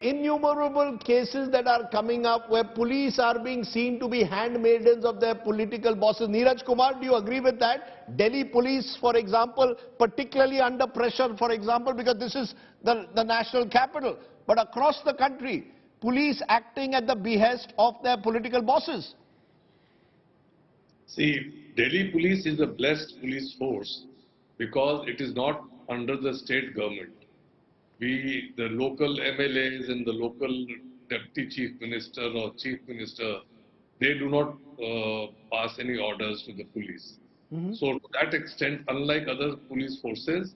innumerable cases that are coming up where police are being seen to be handmaidens of their political bosses. Neeraj Kumar, do you agree with that? Delhi police, for example, particularly under pressure, for example, because this is the national capital. But across the country, police acting at the behest of their political bosses. See, Delhi police is a blessed police force because it is not under the state government. The local MLAs and the local deputy chief minister or chief minister, they do not pass any orders to the police. So to that extent, unlike other police forces,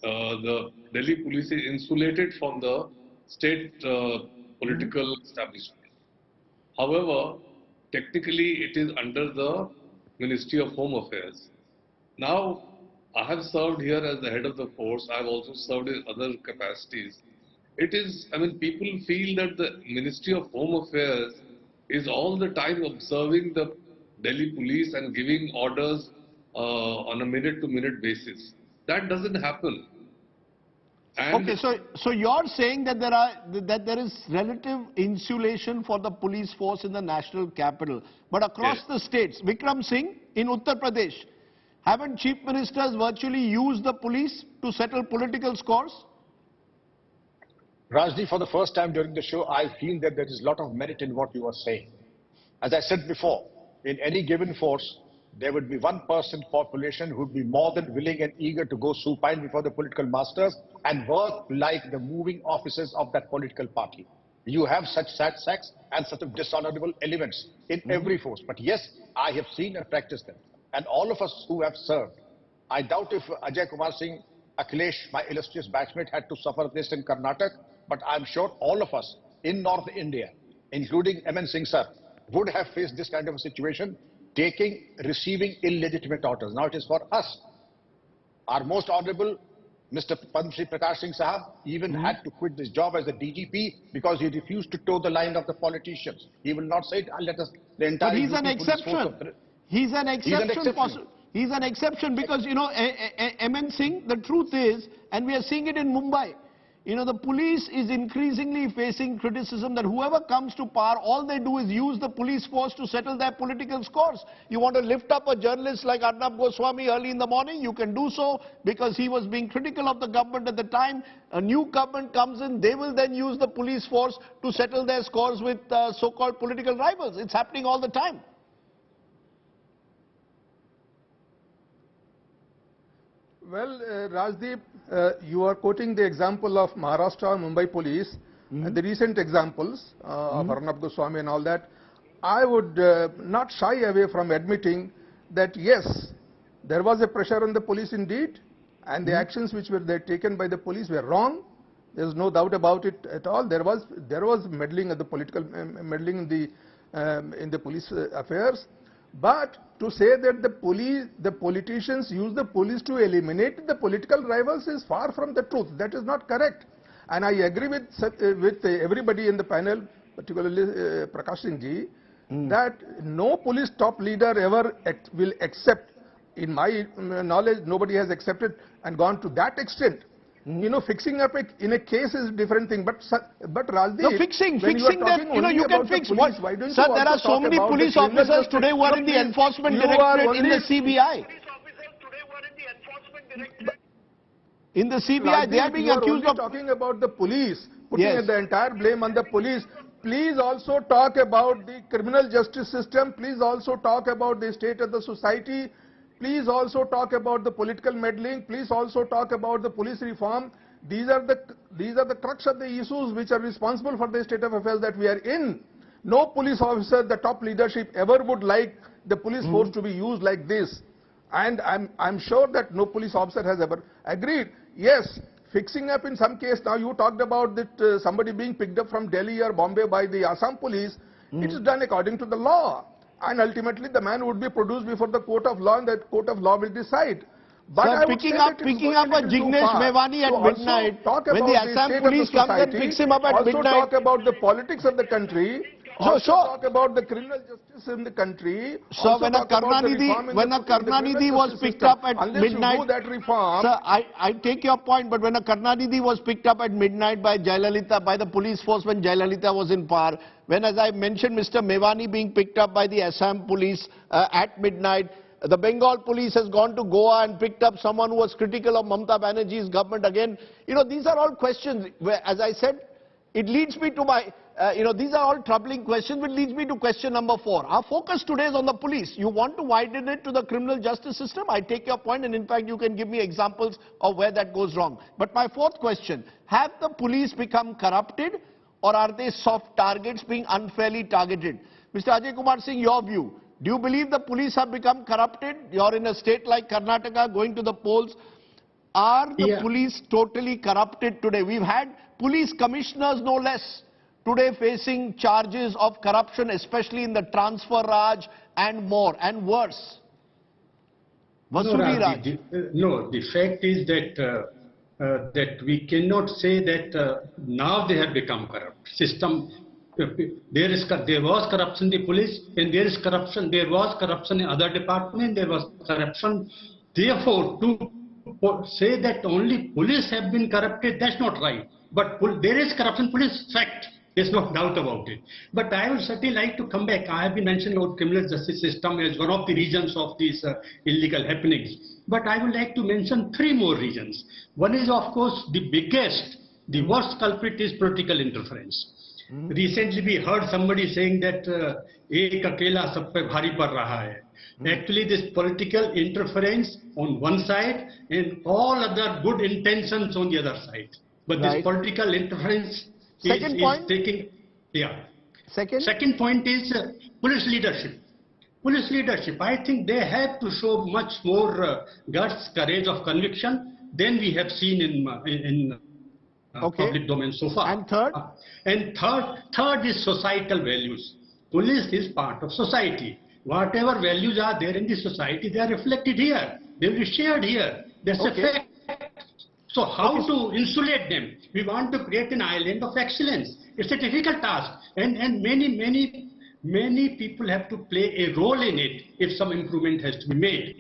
the Delhi police is insulated from the state political establishment. However, technically it is under the Ministry of Home Affairs. Now, I have served here as the head of the force. I have also served in other capacities. It is, I mean, people feel that the Ministry of Home Affairs is all the time observing the Delhi police and giving orders on a minute-to-minute basis. That doesn't happen. And okay, so you're saying that there is relative insulation for the police force in the national capital, but across the states, Vikram Singh in Uttar Pradesh, haven't chief ministers virtually used the police to settle political scores? Rajdi, for the first time during the show, I feel that there is a lot of merit in what you are saying. As I said before, in any given force, there would be 1% population who would be more than willing and eager to go supine before the political masters and work like the moving officers of that political party. You have such sad sacks and such dishonorable elements in every force. But yes, I have seen and practiced them. And all of us who have served, I doubt if Ajay Kumar Singh, Akhilesh, my illustrious batchmate, had to suffer this in Karnataka, but I'm sure all of us in North India, including M.N. Singh sir, would have faced this kind of a situation, receiving illegitimate orders. Now it is for us. Our most honorable Mr. Padma Shri Prakash Singh Sahab even had to quit his job as a DGP because he refused to toe the line of the politicians. He will not say it, let us, the entire... But he's an exception. He's an exception. He's an exception because, you know, M.N. Singh, the truth is, and we are seeing it in Mumbai, you know, the police is increasingly facing criticism that whoever comes to power, all they do is use the police force to settle their political scores. You want to lift up a journalist like Arnab Goswami early in the morning, you can do so because he was being critical of the government at the time. A new government comes in, they will then use the police force to settle their scores with so-called political rivals. It's happening all the time. Well, Rajdeep, you are quoting the example of Maharashtra and Mumbai police, and the recent examples of Arnab Goswami and all that. I would not shy away from admitting that yes, there was a pressure on the police indeed, and the actions which were taken by the police were wrong. There is no doubt about it at all. There was meddling at the political meddling in the police affairs. But to say that the politicians use the police to eliminate the political rivals is far from the truth. That is not correct. And I agree with everybody in the panel, particularly Prakash Singh ji, that no police top leader ever will accept. In my knowledge, nobody has accepted and gone to that extent. You know, fixing up in a case is a different thing, but Rajdeep, no, fixing them, you know, you can fix what? Sir, there are so many police officers today who are in the enforcement directorate in the CBI. In the CBI, they are being accused of... talking about the police, putting the entire blame on the police. Please also talk about the criminal justice system. Please also talk about the state of the society. Please also talk about the political meddling. Please also talk about the police reform. These are the crux of the issues which are responsible for the state of affairs that we are in. No police officer, the top leadership, ever would like the police force to be used like this. And I'm sure that no police officer has ever agreed. Yes, fixing up in some case. Now you talked about that somebody being picked up from Delhi or Bombay by the Assam police. It is done according to the law. And ultimately the man would be produced before the court of law and the court of law will decide. But sir, picking up a Jignesh Mevani at midnight, when the Assam police comes and picks him up at midnight. Also talk about the politics of the country also talk about the criminal justice in the country. So when a Karunanidhi was picked up at midnight, you do that reform, sir, I take your point, but when a Karunanidhi was picked up at midnight by Jayalalitha, by the police force when Jayalalitha was in power, when, as I mentioned, Mr. Mevani being picked up by the Assam police at midnight, the Bengal police has gone to Goa and picked up someone who was critical of Mamata Banerjee's government again. You know, these are all questions where, as I said, it leads me to my, these are all troubling questions, which leads me to question number 4. Our focus today is on the police. You want to widen it to the criminal justice system? I take your point, and in fact, you can give me examples of where that goes wrong. But my 4th question, have the police become corrupted, or are they soft targets being unfairly targeted? Mr. Ajay Kumar Singh, your view. Do you believe the police have become corrupted? You're in a state like Karnataka, going to the polls. Are the police totally corrupted today? We've had police commissioners, no less, today facing charges of corruption, especially in the transfer Raj and more, and worse. Vasuli Raj. No, the fact is that that we cannot say that now they have become corrupt. There was corruption in the police, and there was corruption in other departments, there was corruption. Therefore, to say that only police have been corrupted, that's not right. But there is corruption in police, fact. There's no doubt about it. But I would certainly like to come back. I have been mentioning about criminal justice system as one of the reasons of these illegal happenings. But I would like to mention 3 more reasons. One is, of course, the biggest, the worst culprit is political interference. Recently we heard somebody saying that ek akela sab pe bhari par raha hai. Actually, this political interference on one side and all other good intentions on the other side. But this political interference is taking... Second point is police leadership. Police leadership, I think they have to show much more guts, courage of conviction than we have seen in public domain so far. And third? And third is societal values. Police is part of society. Whatever values are there in the society, they are reflected here. They will be shared here. That's a fact. So how to insulate them? We want to create an island of excellence. It's a difficult task, and many people have to play a role in it if some improvement has to be made.